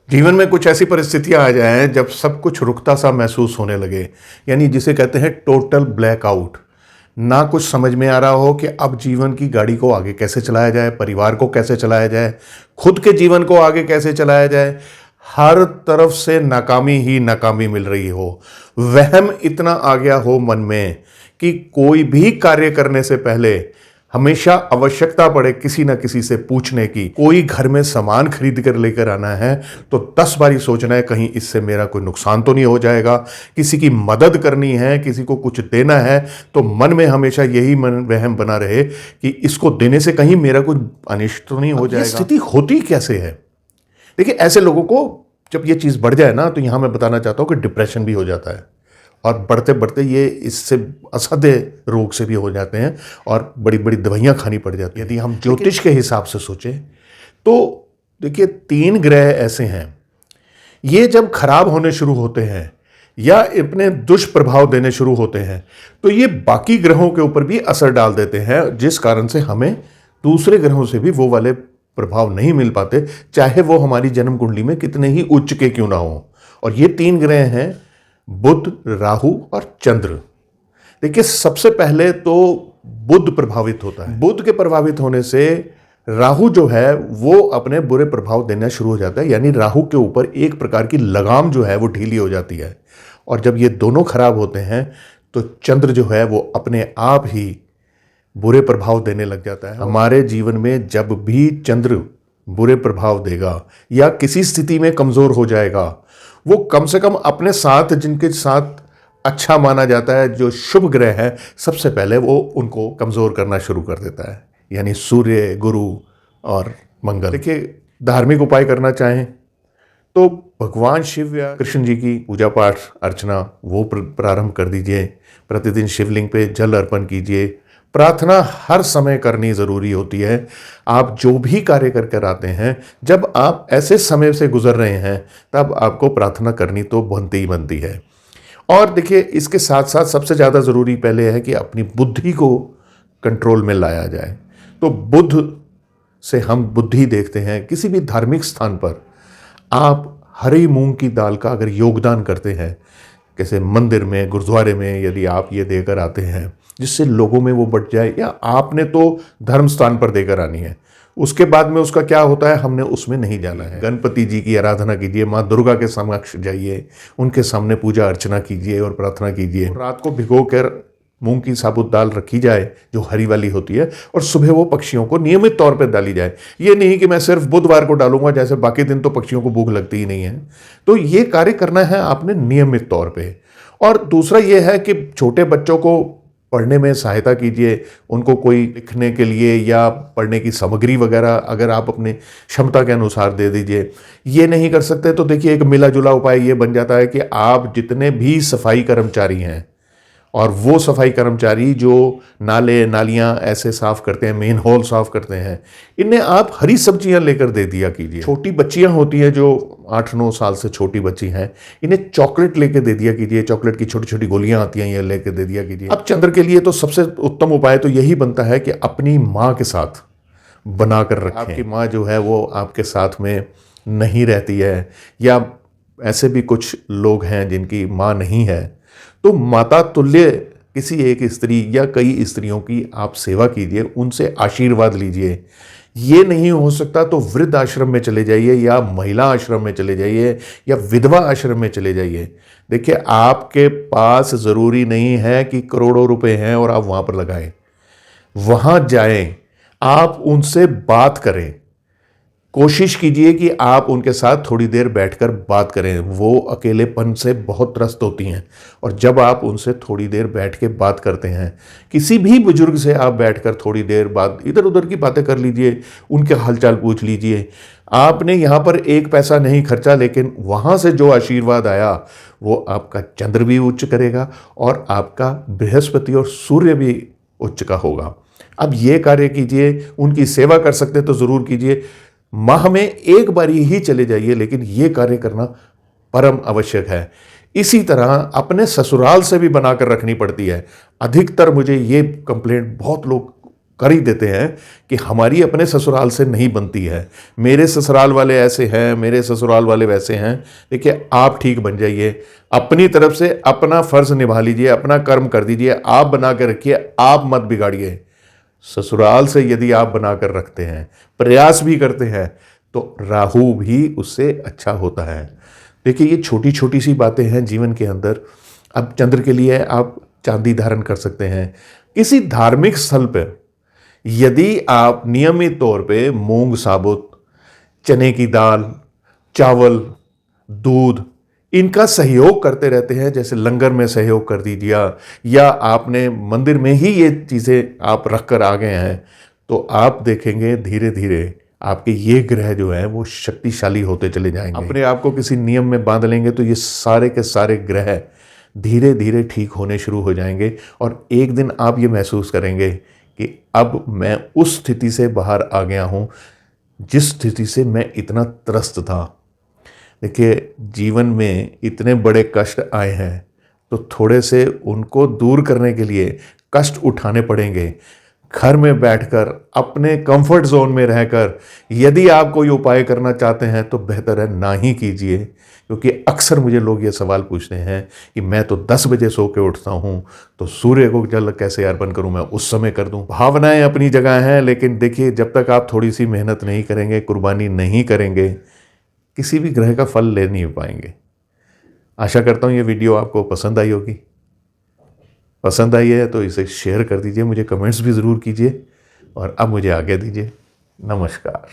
जीवन में कुछ ऐसी परिस्थितियां आ जाएं जब सब कुछ रुकता सा महसूस होने लगे, यानी जिसे कहते हैं टोटल ब्लैकआउट। ना कुछ समझ में आ रहा हो कि अब जीवन की गाड़ी को आगे कैसे चलाया जाए, परिवार को कैसे चलाया जाए, खुद के जीवन को आगे कैसे चलाया जाए। हर तरफ से नाकामी ही नाकामी मिल रही हो, वहम इतना आ गया हो मन में कि कोई भी कार्य करने से पहले हमेशा आवश्यकता पड़े किसी ना किसी से पूछने की। कोई घर में सामान खरीद कर लेकर आना है तो 10 बारी सोचना है कहीं इससे मेरा कोई नुकसान तो नहीं हो जाएगा। किसी की मदद करनी है, किसी को कुछ देना है, तो मन में हमेशा यही मन वहम बना रहे कि इसको देने से कहीं मेरा कुछ अनिष्ट तो नहीं हो जाएगा। स्थिति होती कैसे है? देखिए, ऐसे लोगों को जब ये चीज़ बढ़ जाए ना, तो यहां मैं बताना चाहता हूं कि डिप्रेशन भी हो जाता है, और बढ़ते बढ़ते ये इससे असाध्य रोग से भी हो जाते हैं और बड़ी बड़ी दवाइयाँ खानी पड़ जाती हैं। यदि हम ज्योतिष के हिसाब से सोचें तो देखिए, 3 ग्रह ऐसे हैं, ये जब खराब होने शुरू होते हैं या अपने दुष्प्रभाव देने शुरू होते हैं तो ये बाकी ग्रहों के ऊपर भी असर डाल देते हैं, जिस कारण से हमें दूसरे ग्रहों से भी वो वाले प्रभाव नहीं मिल पाते, चाहे वो हमारी जन्म कुंडली में कितने ही उच्च के क्यों ना हो। और ये 3 ग्रह हैं बुध, राहु और चंद्र। देखिए, सबसे पहले तो बुध प्रभावित होता है। बुध के प्रभावित होने से राहु जो है वो अपने बुरे प्रभाव देना शुरू हो जाता है, यानी राहु के ऊपर एक प्रकार की लगाम जो है वो ढीली हो जाती है। और जब ये दोनों खराब होते हैं तो चंद्र जो है वो अपने आप ही बुरे प्रभाव देने लग जाता है। हमारे जीवन में जब भी चंद्र बुरे प्रभाव देगा या किसी स्थिति में कमजोर हो जाएगा, वो कम से कम अपने साथ जिनके साथ अच्छा माना जाता है, जो शुभ ग्रह है, सबसे पहले वो उनको कमजोर करना शुरू कर देता है, यानी सूर्य, गुरु और मंगल। देखिए, धार्मिक उपाय करना चाहें तो भगवान शिव या कृष्ण जी की पूजा पाठ अर्चना वो प्रारंभ कर दीजिए। प्रतिदिन शिवलिंग पे जल अर्पण कीजिए। प्रार्थना हर समय करनी ज़रूरी होती है। आप जो भी कार्य कर कर आते हैं, जब आप ऐसे समय से गुजर रहे हैं तब आपको प्रार्थना करनी तो बनती ही बनती है। और देखिए, इसके साथ साथ सबसे ज़्यादा ज़रूरी पहले है कि अपनी बुद्धि को कंट्रोल में लाया जाए। तो बुद्ध से हम बुद्धि देखते हैं। किसी भी धार्मिक स्थान पर आप हरी मूंग की दाल का अगर योगदान करते हैं, जैसे मंदिर में, गुरुद्वारे में, यदि आप ये देकर आते हैं जिससे लोगों में वो बढ़ जाए, या आपने तो धर्म स्थान पर देकर आनी है, उसके बाद में उसका क्या होता है हमने उसमें नहीं जाना है। गणपति जी की आराधना कीजिए, माँ दुर्गा के समक्ष जाइए, उनके सामने पूजा अर्चना कीजिए और प्रार्थना कीजिए। रात को भिगो कर मूंग की साबुत दाल रखी जाए जो हरी वाली होती है, और सुबह वो पक्षियों को नियमित तौर पर डाली जाए। ये नहीं कि मैं सिर्फ बुधवार को डालूंगा, जैसे बाकी दिन तो पक्षियों को भूख लगती ही नहीं है। तो ये कार्य करना है आपने नियमित तौर पे। और दूसरा ये है कि छोटे बच्चों को पढ़ने में सहायता कीजिए। उनको कोई लिखने के लिए या पढ़ने की सामग्री वगैरह अगर आप अपनी क्षमता के अनुसार दे दीजिए। ये नहीं कर सकते तो देखिए, एक मिला जुला उपाय ये बन जाता है कि आप जितने भी सफाई कर्मचारी हैं, और वो सफाई कर्मचारी जो नाले नालियाँ ऐसे साफ़ करते हैं, मेन हॉल साफ़ करते हैं, इन्हें आप हरी सब्जियां लेकर दे दिया कीजिए। छोटी बच्चियां होती हैं जो 8-9 साल से छोटी बच्ची हैं, इन्हें चॉकलेट लेके दे दिया कीजिए। चॉकलेट की छोटी छोटी गोलियां आती हैं, ये लेके दे दिया कीजिए। अब चंद्र के लिए तो सबसे उत्तम उपाय तो यही बनता है कि अपनी माँ के साथ बना कर रखें। आपकी माँ जो है वो आपके साथ में नहीं रहती है, या ऐसे भी कुछ लोग हैं जिनकी माँ नहीं है, तो माता तुल्य किसी एक स्त्री या कई स्त्रियों की आप सेवा कीजिए, उनसे आशीर्वाद लीजिए। ये नहीं हो सकता तो वृद्ध आश्रम में चले जाइए, या महिला आश्रम में चले जाइए, या विधवा आश्रम में चले जाइए। देखिए, आपके पास ज़रूरी नहीं है कि करोड़ों रुपए हैं और आप वहाँ पर लगाएं। वहाँ जाएं, आप उनसे बात करें। कोशिश कीजिए कि आप उनके साथ थोड़ी देर बैठकर बात करें। वो अकेलेपन से बहुत त्रस्त होती हैं, और जब आप उनसे थोड़ी देर बैठ के बात करते हैं, किसी भी बुजुर्ग से आप बैठकर थोड़ी देर बात इधर उधर की बातें कर लीजिए, उनके हालचाल पूछ लीजिए। आपने यहाँ पर एक पैसा नहीं खर्चा, लेकिन वहाँ से जो आशीर्वाद आया वो आपका चंद्र भी उच्च करेगा और आपका बृहस्पति और सूर्य भी उच्च का होगा। अब ये कार्य कीजिए, उनकी सेवा कर सकते तो ज़रूर कीजिए। माह में एक बारी ही चले जाइए, लेकिन ये कार्य करना परम आवश्यक है। इसी तरह अपने ससुराल से भी बनाकर रखनी पड़ती है। अधिकतर मुझे ये कंप्लेंट बहुत लोग कर ही देते हैं कि हमारी अपने ससुराल से नहीं बनती है, मेरे ससुराल वाले ऐसे हैं, मेरे ससुराल वाले वैसे हैं। देखिए, आप ठीक बन जाइए, अपनी तरफ से अपना फर्ज निभा लीजिए, अपना कर्म कर दीजिए, आप बना के रखिए, आप मत बिगाड़िए। ससुराल से यदि आप बना कर रखते हैं, प्रयास भी करते हैं, तो राहु भी उससे अच्छा होता है। देखिए, ये छोटी छोटी सी बातें हैं जीवन के अंदर। अब चंद्र के लिए आप चांदी धारण कर सकते हैं। किसी धार्मिक स्थल पर यदि आप नियमित तौर पे मूंग साबुत, चने की दाल, चावल, दूध, इनका सहयोग करते रहते हैं, जैसे लंगर में सहयोग कर दीजिए, या आपने मंदिर में ही ये चीज़ें आप रख कर आ गए हैं, तो आप देखेंगे धीरे धीरे आपके ये ग्रह जो हैं वो शक्तिशाली होते चले जाएंगे। अपने आप को किसी नियम में बांध लेंगे तो ये सारे के सारे ग्रह धीरे धीरे ठीक होने शुरू हो जाएंगे, और एक दिन आप ये महसूस करेंगे कि अब मैं उस स्थिति से बाहर आ गया हूँ जिस स्थिति से मैं इतना त्रस्त था। देखिए, जीवन में इतने बड़े कष्ट आए हैं तो थोड़े से उनको दूर करने के लिए कष्ट उठाने पड़ेंगे। घर में बैठकर अपने कंफर्ट जोन में रहकर यदि आप कोई उपाय करना चाहते हैं तो बेहतर है ना ही कीजिए, क्योंकि अक्सर मुझे लोग ये सवाल पूछते हैं कि मैं तो 10 बजे सो के उठता हूँ, तो सूर्य को जल कैसे अर्पण करूँ, मैं उस समय कर दूँ। भावनाएं अपनी जगह हैं, लेकिन देखिए, जब तक आप थोड़ी सी मेहनत नहीं करेंगे, कुर्बानी नहीं करेंगे, किसी भी ग्रह का फल ले नहीं पाएंगे। आशा करता हूँ ये वीडियो आपको पसंद आई होगी। पसंद आई है तो इसे शेयर कर दीजिए, मुझे कमेंट्स भी ज़रूर कीजिए, और अब मुझे आज्ञा दीजिए। नमस्कार।